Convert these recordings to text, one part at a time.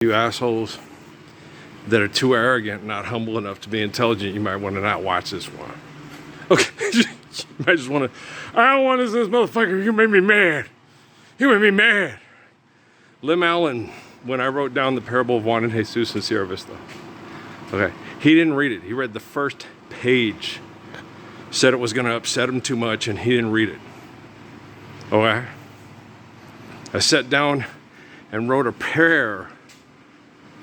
You assholes that are too arrogant, not humble enough to be intelligent, you might want to not watch this one. Okay, you might just want to, I don't want to listen to this motherfucker, you made me mad. You made me mad. Lim Allen, when I wrote down the parable of Juan and Jesus in Sierra Vista, okay, he didn't read it. He read the first page, said it was going to upset him too much, and he didn't read it. Okay? I sat down and wrote a prayer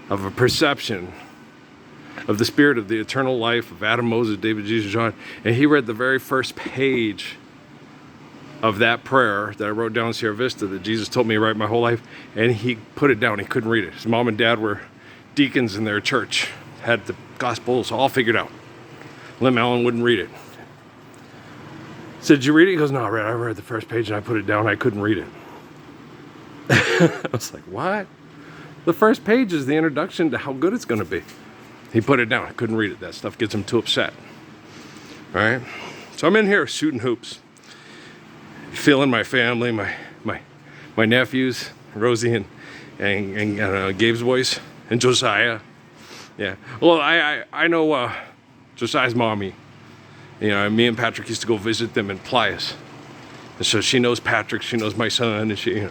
of a perception of the spirit of the eternal life of Adam, Moses, David, Jesus, John. And he read the very first page of that prayer that I wrote down in Sierra Vista that Jesus told me to write my whole life. And he put it down. He couldn't read it. His mom and dad were deacons in their church, had the Gospels all figured out. Lim Allen wouldn't read it. Said, did you read it? He goes, no, I read the first page and I put it down. I couldn't read it. I was like, what? The first page is the introduction to how good it's going to be. He put it down. I couldn't read it. That stuff gets him too upset. All right? So I'm in here shooting hoops. Feeling my family, my nephews, Rosie and Gabe's boys, and Josiah. Yeah. Well, I know Josiah's mommy. You know, me and Patrick used to go visit them in Playas. And so she knows Patrick, she knows my son, and she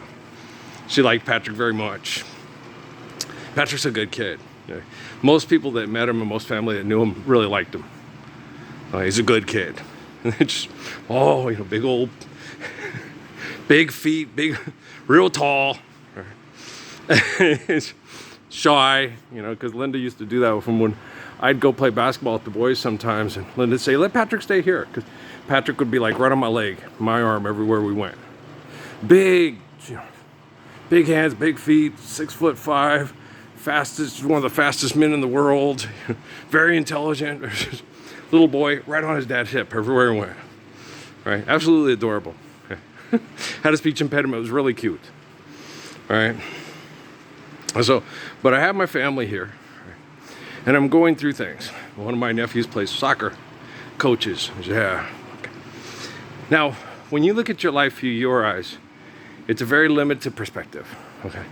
liked Patrick very much. Patrick's a good kid. Yeah. Most people that met him and most family that knew him really liked him. He's a good kid. Just, big old, big feet, real tall. Shy, because Linda used to do that with him when I'd go play basketball with the boys sometimes, and Linda'd say, let Patrick stay here, because Patrick would be like right on my leg, my arm, everywhere we went. Big hands, big feet, 6'5", fastest, one of the fastest men in the world, very intelligent, little boy, right on his dad's hip everywhere he went. Right, absolutely adorable. Had a speech impediment, it was really cute. All right. So, but I have my family here, and I'm going through things. One of my nephews plays soccer, coaches. Yeah. Okay. Now, when you look at your life through your eyes, it's a very limited perspective. Okay.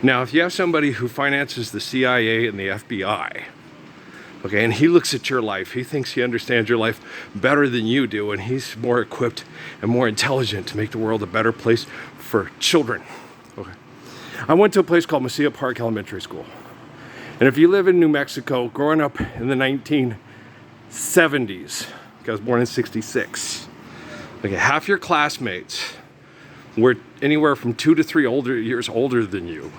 Now, if you have somebody who finances the CIA and the FBI, okay, and he looks at your life, he thinks he understands your life better than you do, and he's more equipped and more intelligent to make the world a better place for children. Okay. I went to a place called Mesilla Park Elementary School. And if you live in New Mexico, growing up in the 1970s, I was born in 66, okay, half your classmates were anywhere from 2 to 3 years older than you,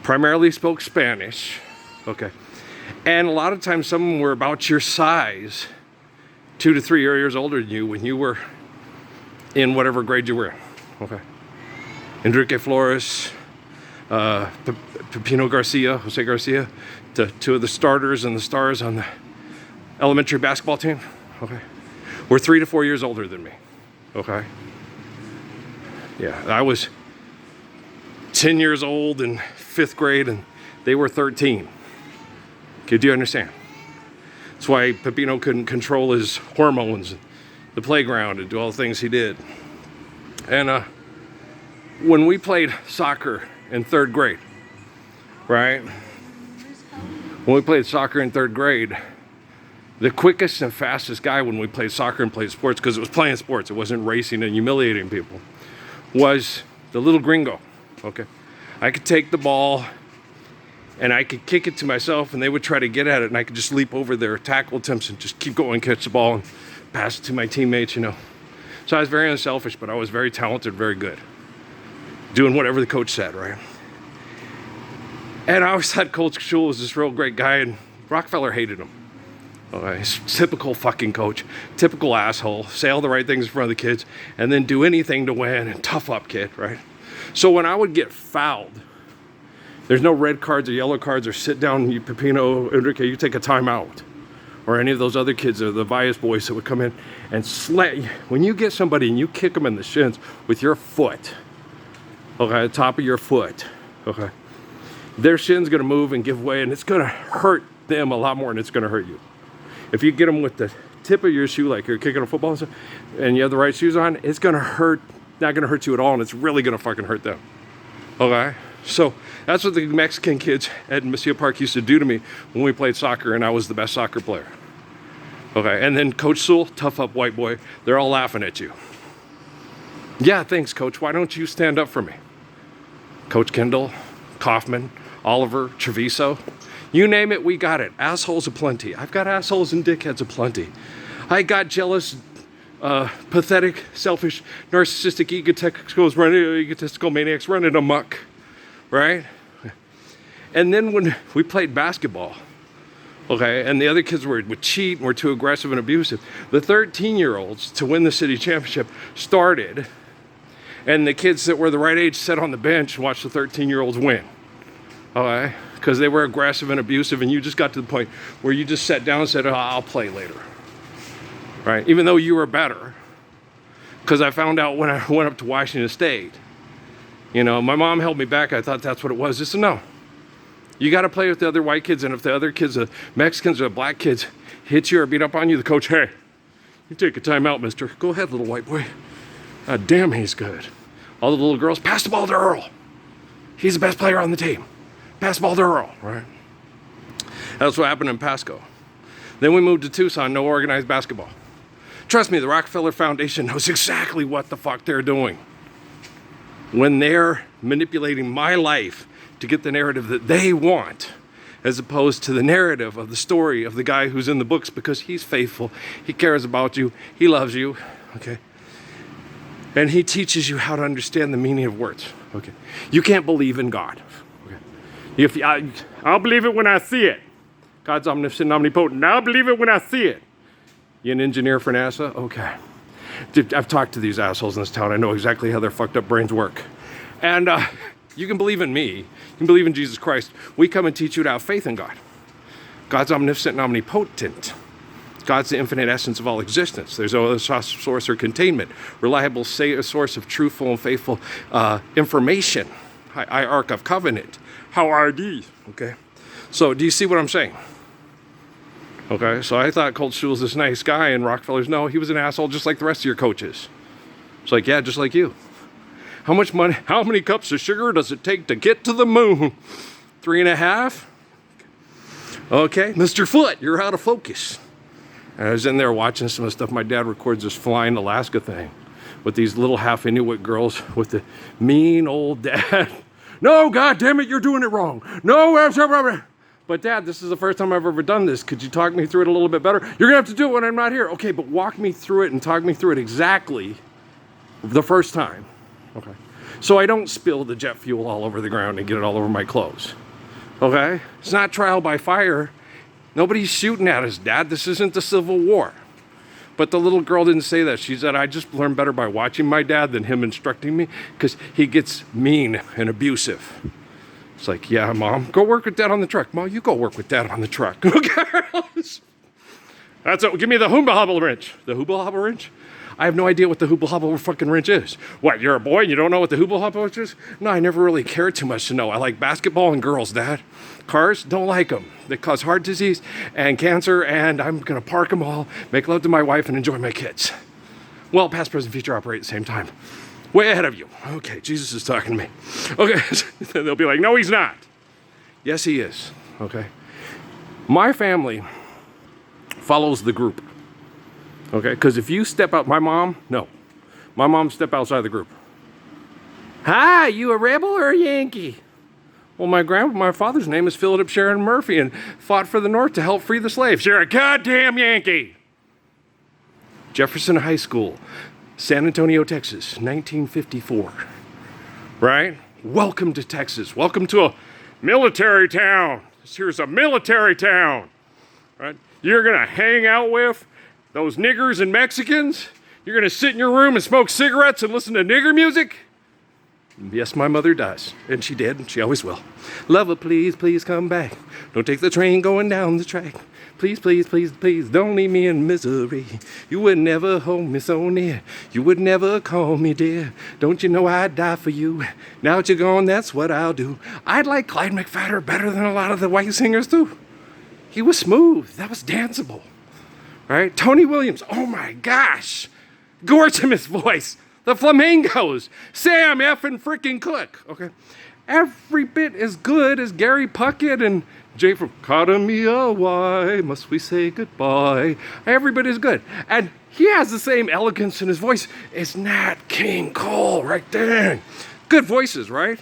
primarily spoke Spanish, okay, and a lot of times some of them were about your size, 2 to 3 years older than you when you were in whatever grade you were in, okay. Enrique Flores, Pepino Garcia, Jose Garcia, two of the starters and the stars on the elementary basketball team, okay, were 3 to 4 years older than me, okay. Yeah, I was 10 years old in 5th grade and they were 13. Okay, do you understand? That's why Pepino couldn't control his hormones at the playground and do all the things he did. And when we played soccer in 3rd grade, right? When we played soccer in 3rd grade, the quickest and fastest guy when we played soccer and played sports, because it was playing sports, it wasn't racing and humiliating people, was the little gringo, okay? I could take the ball and I could kick it to myself and they would try to get at it and I could just leap over their tackle attempts and just keep going, catch the ball and pass it to my teammates, So I was very unselfish, but I was very talented, very good. Doing whatever the coach said, right? And I always thought Coach Schul was this real great guy, and Rockefeller hated him. Okay, he's typical fucking coach, typical asshole, say all the right things in front of the kids, and then do anything to win, and tough up kid, right? So when I would get fouled, there's no red cards or yellow cards or sit down, you Pepino, Enrique, you take a timeout. Or any of those other kids, or the Vias boys that would come in and slant. When you get somebody and you kick them in the shins with your foot, okay, the top of your foot, okay, their shin's gonna move and give way, and it's gonna hurt them a lot more than it's gonna hurt you. If you get them with the tip of your shoe, like you're kicking a football and you have the right shoes on, it's gonna hurt, not gonna hurt you at all, and it's really gonna fucking hurt them. Okay? So that's what the Mexican kids at Messier Park used to do to me when we played soccer and I was the best soccer player. Okay, and then Coach Sewell, tough up white boy, they're all laughing at you. Yeah, thanks, Coach. Why don't you stand up for me? Coach Kendall, Kaufman, Oliver, Treviso, you name it, we got it. Assholes aplenty. I've got assholes and dickheads aplenty. I got jealous, pathetic, selfish, narcissistic, egotistical maniacs running amok, right? And then when we played basketball, okay, and the other kids would cheat and were too aggressive and abusive, the 13-year-olds to win the city championship started, and the kids that were the right age sat on the bench and watched the 13-year-olds win, okay? Because they were aggressive and abusive, and you just got to the point where you just sat down and said, oh, I'll play later, right? Even though you were better, because I found out when I went up to Washington State, you know, my mom held me back. I thought that's what it was. Just no. You got to play with the other white kids, and if the other kids, the Mexicans or the black kids, hit you or beat up on you, the coach, hey, you take a timeout, mister. Go ahead, little white boy. Damn, he's good. All the little girls, pass the ball to Earl. He's the best player on the team. Pass the ball to Earl, right? That's what happened in Pasco. Then we moved to Tucson, no organized basketball. Trust me, the Rockefeller Foundation knows exactly what the fuck they're doing when they're manipulating my life to get the narrative that they want, as opposed to the narrative of the story of the guy who's in the books, because he's faithful, he cares about you, he loves you, okay? And he teaches you how to understand the meaning of words, okay? You can't believe in God, okay? I'll believe it when I see it. God's omniscient, omnipotent. I'll believe it when I see it. You an engineer for NASA? Okay. I've talked to these assholes in this town. I know exactly how their fucked up brains work. And you can believe in me. You can believe in Jesus Christ. We come and teach you to have faith in God. God's omniscient and omnipotent. God's the infinite essence of all existence. There's no other source or containment. Reliable source of truthful and faithful information. Ark of Covenant. How are these? Okay. So do you see what I'm saying? Okay, so I thought Coach Sewell's this nice guy, and Rockefeller's, no, he was an asshole just like the rest of your coaches. It's like, yeah, just like you. How much money, how many cups of sugar does it take to get to the moon? 3.5? Okay, Mr. Foot, you're out of focus. And I was in there watching some of the stuff my dad records, this flying Alaska thing with these little half Inuit girls with the mean old dad. No, God damn it, you're doing it wrong. No, but Dad, this is the first time I've ever done this. Could you talk me through it a little bit better? You're gonna have to do it when I'm not here. Okay, but walk me through it and talk me through it exactly the first time. Okay. So I don't spill the jet fuel all over the ground and get it all over my clothes. Okay? It's not trial by fire. Nobody's shooting at us, Dad. This isn't the Civil War. But the little girl didn't say that. She said, I just learned better by watching my dad than him instructing me, because he gets mean and abusive. It's like, yeah, Mom, go work with Dad on the truck. Mom, you go work with Dad on the truck. That's it. Give me the Hubble Hobble wrench. The Hubble Hobble wrench? I have no idea what the Hubble Hobble fucking wrench is. What, you're a boy and you don't know what the Hubble Hobble wrench is? No, I never really cared too much to know. I like basketball and girls, Dad. Cars, don't like them. They cause heart disease and cancer, and I'm going to park them all, make love to my wife, and enjoy my kids. Well, past, present, future operate at the same time. Way ahead of you. Okay, Jesus is talking to me. Okay, they'll be like, no, he's not. Yes, he is. Okay. My family follows the group. Okay, because if you step out, my mom step outside the group. Hi, you a rebel or a Yankee? Well, my father's name is Philip Sheridan Murphy and fought for the North to help free the slaves. You're a goddamn Yankee. Jefferson High School, San Antonio, Texas, 1954. Right? Welcome to Texas. Welcome to a military town. Here's a military town. Right? You're going to hang out with those niggers and Mexicans? You're going to sit in your room and smoke cigarettes and listen to nigger music? Yes, my mother does. And she did, and she always will. Lover, please, please come back. Don't take the train going down the track. Please, please, please, please, don't leave me in misery. You would never hold me so near. You would never call me dear. Don't you know I'd die for you? Now that you're gone, that's what I'll do. I'd like Clyde McPhatter better than a lot of the white singers do. He was smooth. That was danceable. Right? Tony Williams, oh my gosh. Gorgeous voice. The Flamingos. Sam effing freaking Cooke. Okay. every bit as good as Gary Puckett and Jay from Cara Mia, why must we say goodbye? Every bit as good. And he has the same elegance in his voice as Nat King Cole right there. Good voices, right?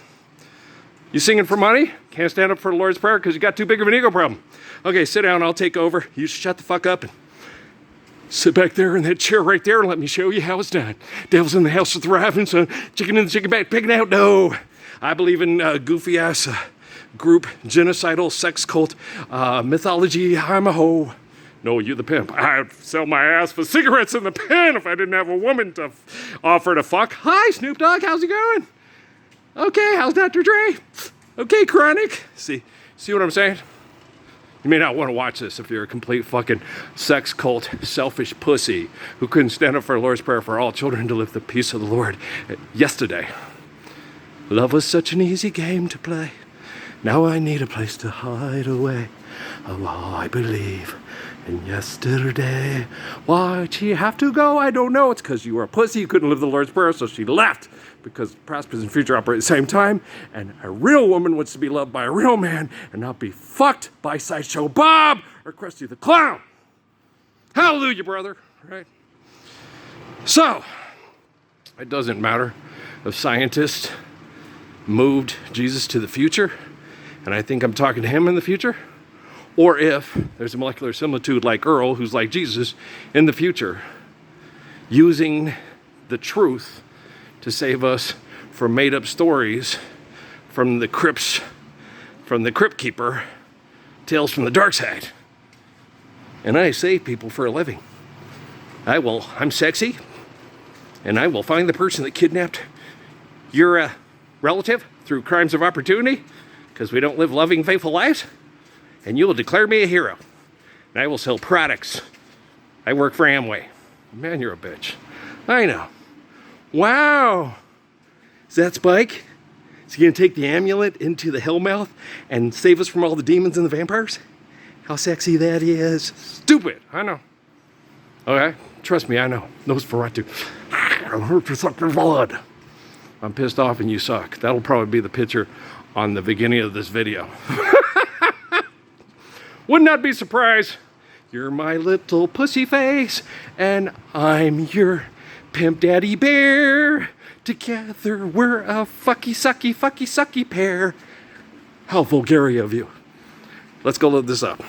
You singing for money? Can't stand up for the Lord's Prayer because you got too big of an ego problem. Okay, sit down, I'll take over. You shut the fuck up and sit back there in that chair right there and let me show you how it's done. Devil's in the house of thriving, son. Chicken in the chicken bag, picking out dough. I believe in goofy ass group, genocidal sex cult, mythology. I'm a hoe. No, you the pimp. I'd sell my ass for cigarettes in the pen if I didn't have a woman to offer to fuck. Hi, Snoop Dogg, how's it going? Okay, how's Dr. Dre? Okay, Chronic. See what I'm saying? You may not want to watch this if you're a complete fucking sex cult, selfish pussy who couldn't stand up for the Lord's Prayer for all children to live the peace of the Lord yesterday. Love was such an easy game to play. Now I need a place to hide away. Oh, I believe in yesterday. Why'd she have to go? I don't know. It's because you were a pussy. You couldn't live the Lord's Prayer, so she left. Because past, present, future operate at the same time. And a real woman wants to be loved by a real man and not be fucked by Sideshow Bob or Krusty the Clown. Hallelujah, brother. Right? So, it doesn't matter if scientists moved Jesus to the future, and I think I'm talking to him in the future, or if there's a molecular similitude like Earl, who's like Jesus, in the future, using the truth to save us from made-up stories from the crypts, from the Crypt Keeper, Tales from the Dark Side. And I save people for a living. I'm sexy, and I will find the person that kidnapped your relative through crimes of opportunity, because we don't live loving, faithful lives, and you will declare me a hero. And I will sell products. I work for Amway. Man, you're a bitch. I know. Wow. Is that Spike? Is he going to take the amulet into the Hellmouth and save us from all the demons and the vampires? How sexy that is. Stupid. I know. Okay. Trust me, I know. Nosferatu. I hurt to suck your blood. I'm pissed off and you suck. That'll probably be the picture on the beginning of this video. Would not be surprised. You're my little pussy face, and I'm your pimp daddy bear. Together we're a fucky sucky pair. How vulgar of you. Let's go load this up.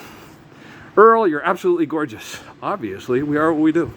Earl, you're absolutely gorgeous. Obviously, we are what we do.